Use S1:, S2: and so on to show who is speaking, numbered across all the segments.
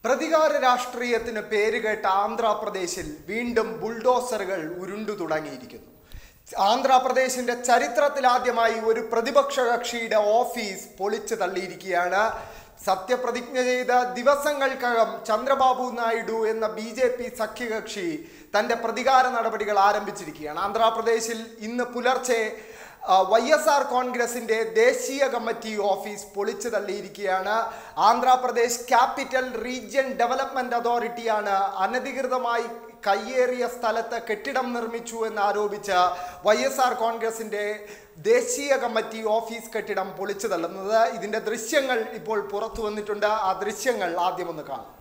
S1: പ്രതികാര രാഷ്ട്രീയത്തിന് പേരുകേട്ട ആന്ധ്രാപ്രദേശിൽ വീണ്ടും ബുൾഡോസറുകൾ ഉരുണ്ടു തുടങ്ങിയിരിക്കുന്നു. ആന്ധ്രാപ്രദേശിന്റെ ചരിത്രത്തിലാദ്യമായി ഒരു പ്രതിപക്ഷ കക്ഷിയുടെ ഓഫീസ് പൊളിച്ചു തള്ളിയിരിക്കുകയാണ്. സത്യപ്രതിജ്ഞ ചെയ്ത ദിവസങ്ങൾക്കകം ചന്ദ്രബാബു നായിഡു എന്ന BJP സഖ്യകക്ഷി തന്റെ പ്രതികാര നടപടികൾ ആരംഭിച്ചിരിക്കുകയാണ്. ആന്ധ്രാപ്രദേശിൽ ഇന്ന് പുലർച്ചെ YSR കോൺഗ്രസിന്റെ ദേശീയ കമ്മിറ്റി ഓഫീസ് പൊളിച്ചു തള്ളിയിരിക്കുകയാണ്. ആന്ധ്രാപ്രദേശ് ക്യാപിറ്റൽ റീജിയൻ ഡെവലപ്മെന്റ് അതോറിറ്റിയാണ് അനധികൃതമായി കയ്യേറിയ സ്ഥലത്ത് കെട്ടിടം നിർമ്മിച്ചു എന്നാരോപിച്ച് YSR കോൺഗ്രസിന്റെ ദേശീയ കമ്മിറ്റി ഓഫീസ് കെട്ടിടം പൊളിച്ചു തള്ളുന്നത്. ഇതിന്റെ ദൃശ്യങ്ങൾ ഇപ്പോൾ പുറത്തു വന്നിട്ടുണ്ട്. ആ ദൃശ്യങ്ങൾ ആദ്യം ഒന്ന് കാണാം.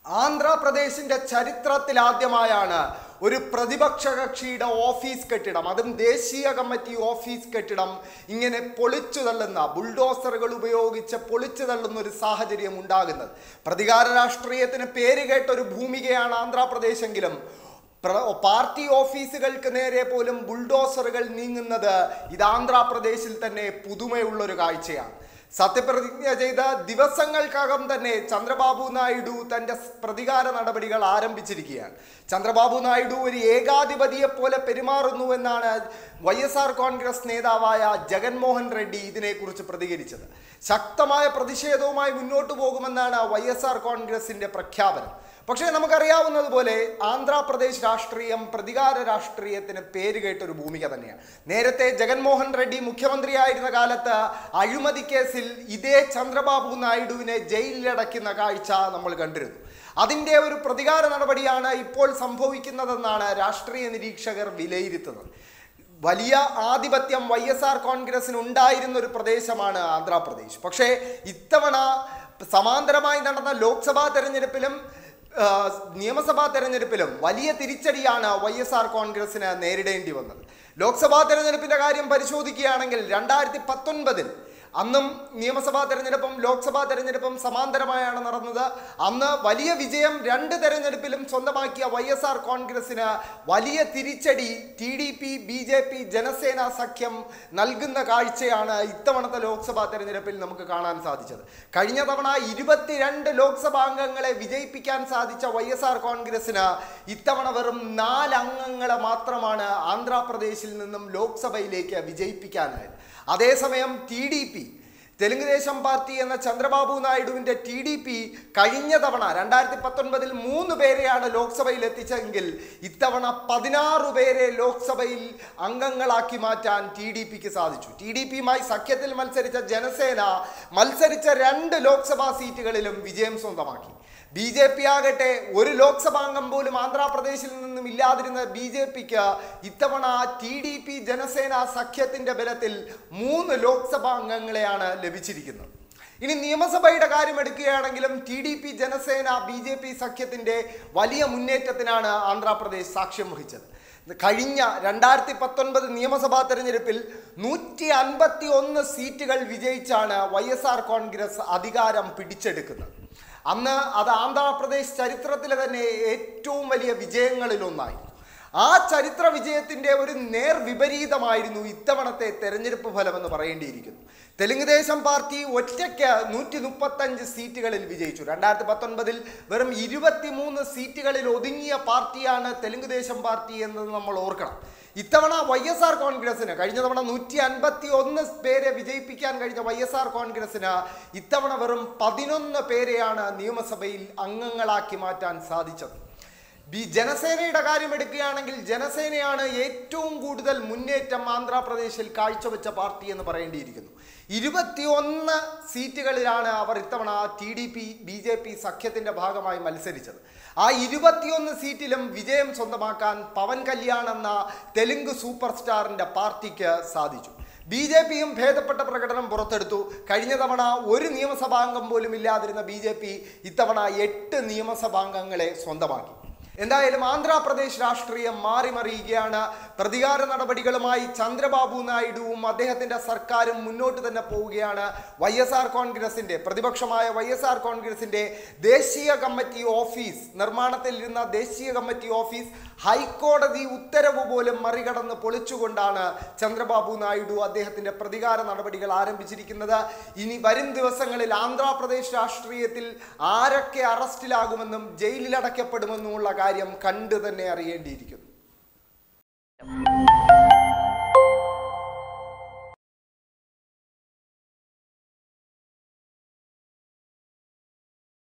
S1: ആന്ധ്രാപ്രദേശിന്റെ ചരിത്രത്തിൽ ആദ്യമായാണ് ഒരു പ്രതിപക്ഷ കക്ഷിയുടെ ഓഫീസ് കെട്ടിടം, അതും ദേശീയ കമ്മിറ്റി ഓഫീസ് കെട്ടിടം, ഇങ്ങനെ പൊളിച്ചു തള്ളുന്ന, ബുൾഡോസറുകൾ ഉപയോഗിച്ച് പൊളിച്ചു തള്ളുന്ന ഒരു സാഹചര്യം ഉണ്ടാകുന്നത്. പ്രതികാര രാഷ്ട്രീയത്തിന് പേരുകേട്ട ഒരു ഭൂമികയാണ് ആന്ധ്രാപ്രദേശെങ്കിലും പാർട്ടി ഓഫീസുകൾക്ക് നേരെ പോലും ബുൾഡോസറുകൾ നീങ്ങുന്നത് ഇത് ആന്ധ്രാപ്രദേശിൽ തന്നെ പുതുമയുള്ളൊരു കാഴ്ചയാണ്. സത്യപ്രതിജ്ഞ ചെയ്ത ദിവസങ്ങൾക്കകം തന്നെ ചന്ദ്രബാബു നായിഡു തൻ്റെ പ്രതികാര നടപടികൾ ആരംഭിച്ചിരിക്കുകയാണ്. ചന്ദ്രബാബു നായിഡു ഒരു ഏകാധിപതിയെ പോലെ പെരുമാറുന്നു എന്നാണ് YSR കോൺഗ്രസ് നേതാവായ ജഗൻമോഹൻ റെഡ്ഡി ഇതിനെക്കുറിച്ച് പ്രതികരിച്ചത്. ശക്തമായ പ്രതിഷേധവുമായി മുന്നോട്ട് പോകുമെന്നാണ് YSR കോൺഗ്രസിന്റെ പ്രഖ്യാപനം. പക്ഷേ നമുക്കറിയാവുന്നതുപോലെ ആന്ധ്രാപ്രദേശ് രാഷ്ട്രീയം പ്രതികാര രാഷ്ട്രീയത്തിന് പേരുകേട്ടൊരു ഭൂമിക തന്നെയാണ്. നേരത്തെ ജഗൻമോഹൻ റെഡ്ഡി മുഖ്യമന്ത്രിയായിരുന്ന കാലത്ത് അഴിമതി കേസിൽ ഇതേ ചന്ദ്രബാബു നായിഡുവിനെ ജയിലിലടയ്ക്കുന്ന കാഴ്ച നമ്മൾ കണ്ടിരുന്നു. അതിൻ്റെ ഒരു പ്രതികാര നടപടിയാണ് ഇപ്പോൾ സംഭവിക്കുന്നതെന്നാണ് രാഷ്ട്രീയ നിരീക്ഷകർ വിലയിരുത്തുന്നത്. വലിയ ആധിപത്യം YSR കോൺഗ്രസിന് ഉണ്ടായിരുന്ന ഒരു പ്രദേശമാണ് ആന്ധ്രാപ്രദേശ്. പക്ഷേ ഇത്തവണ സമാന്തരമായി നടന്ന ലോക്സഭാ തെരഞ്ഞെടുപ്പിലും നിയമസഭാ തെരഞ്ഞെടുപ്പിലും വലിയ തിരിച്ചടിയാണ് YSR കോൺഗ്രസിന് നേരിടേണ്ടി വന്നത്. ലോക്സഭാ തെരഞ്ഞെടുപ്പിന്റെ കാര്യം പരിശോധിക്കുകയാണെങ്കിൽ 2019 അന്നും നിയമസഭാ തെരഞ്ഞെടുപ്പും ലോക്സഭാ തെരഞ്ഞെടുപ്പും സമാന്തരമായാണ് നടന്നത്. അന്ന് വലിയ വിജയം രണ്ട് തെരഞ്ഞെടുപ്പിലും സ്വന്തമാക്കിയ YSR കോൺഗ്രസിന് വലിയ തിരിച്ചടി TDP BJP ജനസേന സഖ്യം നൽകുന്ന കാഴ്ചയാണ് ഇത്തവണത്തെ ലോക്സഭാ തെരഞ്ഞെടുപ്പിൽ നമുക്ക് കാണാൻ സാധിച്ചത്. കഴിഞ്ഞ തവണ 22 ലോക്സഭാ അംഗങ്ങളെ വിജയിപ്പിക്കാൻ സാധിച്ച YSR കോൺഗ്രസിന് ഇത്തവണ വെറും 4 അംഗങ്ങളെ മാത്രമാണ് ആന്ധ്രാപ്രദേശിൽ നിന്നും ലോക്സഭയിലേക്ക് വിജയിപ്പിക്കാനായത്. അതേസമയം TDP തെലുങ്കുദേശം പാർട്ടി എന്ന ചന്ദ്രബാബു നായിഡുവിൻ്റെ TDP കഴിഞ്ഞ തവണ 2019 3 പേരെയാണ് ലോക്സഭയിൽ എത്തിച്ചെങ്കിൽ ഇത്തവണ 16 പേരെ ലോക്സഭയിൽ അംഗങ്ങളാക്കി മാറ്റാൻ TDPക്ക് സാധിച്ചു. TDPയുമായി സഖ്യത്തിൽ മത്സരിച്ച ജനസേന മത്സരിച്ച 2 ലോക്സഭാ സീറ്റുകളിലും വിജയം സ്വന്തമാക്കി. BJP ആകട്ടെ ഒരു ലോക്സഭാംഗം പോലും ആന്ധ്രാപ്രദേശിൽ നിന്നും ഇല്ലാതിരുന്ന BJPക്ക് ഇത്തവണ TDP ജനസേന സഖ്യത്തിന്റെ ബലത്തിൽ 3 ലോക്സഭാ അംഗങ്ങളെയാണ് ലഭിച്ചിരിക്കുന്നത്. ഇനി നിയമസഭയുടെ കാര്യം എടുക്കുകയാണെങ്കിലും TDP ജനസേന BJP സഖ്യത്തിന്റെ വലിയ മുന്നേറ്റത്തിനാണ് ആന്ധ്രാപ്രദേശ് സാക്ഷ്യം വഹിച്ചത്. കഴിഞ്ഞ 2019 നിയമസഭാ തെരഞ്ഞെടുപ്പിൽ 151 സീറ്റുകൾ വിജയിച്ചാണ് YSR കോൺഗ്രസ് അധികാരം പിടിച്ചെടുക്കുന്നത്. അന്ന് അത് ആന്ധ്രാപ്രദേശ് ചരിത്രത്തിലെ തന്നെ ഏറ്റവും വലിയ വിജയങ്ങളിലൊന്നായിരുന്നു. ആ ചരിത്ര വിജയത്തിൻ്റെ ഒരു നേർവിപരീതമായിരുന്നു ഇത്തവണത്തെ തെരഞ്ഞെടുപ്പ് ഫലമെന്ന് പറയേണ്ടിയിരിക്കുന്നു. തെലുങ്കുദേശം പാർട്ടി ഒറ്റയ്ക്ക് 135 സീറ്റുകളിൽ വിജയിച്ചു. 2019 വെറും 23 സീറ്റുകളിൽ ഒതുങ്ങിയ പാർട്ടിയാണ് തെലുങ്കുദേശം പാർട്ടി എന്നത് നമ്മൾ ഓർക്കണം. ഇത്തവണ YSR കോൺഗ്രസിന് കഴിഞ്ഞ തവണ 151 പേരെ വിജയിപ്പിക്കാൻ കഴിഞ്ഞ YSR കോൺഗ്രസിന് ഇത്തവണ വെറും 11 പേരെയാണ് നിയമസഭയിൽ അംഗങ്ങളാക്കി മാറ്റാൻ സാധിച്ചത്. ജനസേനയുടെ കാര്യം എടുക്കുകയാണെങ്കിൽ ജനസേനയാണ് ഏറ്റവും കൂടുതൽ മുന്നേറ്റം ആന്ധ്രാപ്രദേശിൽ കാഴ്ചവെച്ച പാർട്ടി എന്ന് പറയേണ്ടിയിരിക്കുന്നു. 21 സീറ്റുകളിലാണ് അവർ ഇത്തവണ TDP BJP സഖ്യത്തിന്റെ ഭാഗമായി മത്സരിച്ചത്. ആ 21 സീറ്റിലും വിജയം സ്വന്തമാക്കാൻ പവൻ കല്യാൺ എന്ന തെലുങ്ക് സൂപ്പർ സ്റ്റാറിന്റെ പാർട്ടിക്ക് സാധിച്ചു. BJPയും ഭേദപ്പെട്ട പ്രകടനം പുറത്തെടുത്തു. കഴിഞ്ഞ തവണ ഒരു നിയമസഭാംഗം പോലും ഇല്ലാതിരുന്ന BJP ഇത്തവണ 8 നിയമസഭാംഗങ്ങളെ സ്വന്തമാക്കി. എന്തായാലും ആന്ധ്രാപ്രദേശ് രാഷ്ട്രീയം മാറിമറിയുകയാണ്. പ്രതികാര നടപടികളുമായി ചന്ദ്രബാബു നായിഡുവും അദ്ദേഹത്തിന്റെ സർക്കാരും മുന്നോട്ട് തന്നെ പോവുകയാണ്. കോൺഗ്രസിന്റെ പ്രതിപക്ഷമായ കോൺഗ്രസിന്റെ ദേശീയ കമ്മിറ്റി ഓഫീസ് നിർമ്മാണത്തിലിരുന്ന ദേശീയ കമ്മിറ്റി ഓഫീസ് ഹൈക്കോടതി ഉത്തരവ് പോലും മറികടന്ന് പൊളിച്ചുകൊണ്ടാണ് ചന്ദ്രബാബു നായിഡു അദ്ദേഹത്തിന്റെ പ്രതികാര നടപടികൾ ആരംഭിച്ചിരിക്കുന്നത്. ഇനി വരും ദിവസങ്ങളിൽ ആന്ധ്രാപ്രദേശ് രാഷ്ട്രീയത്തിൽ ആരൊക്കെ അറസ്റ്റിലാകുമെന്നും ജയിലിലടയ്ക്കപ്പെടുമെന്നുമുള്ള കാര്യം കണ്ടു തന്നെ അറിയേണ്ടിയിരിക്കുന്നു.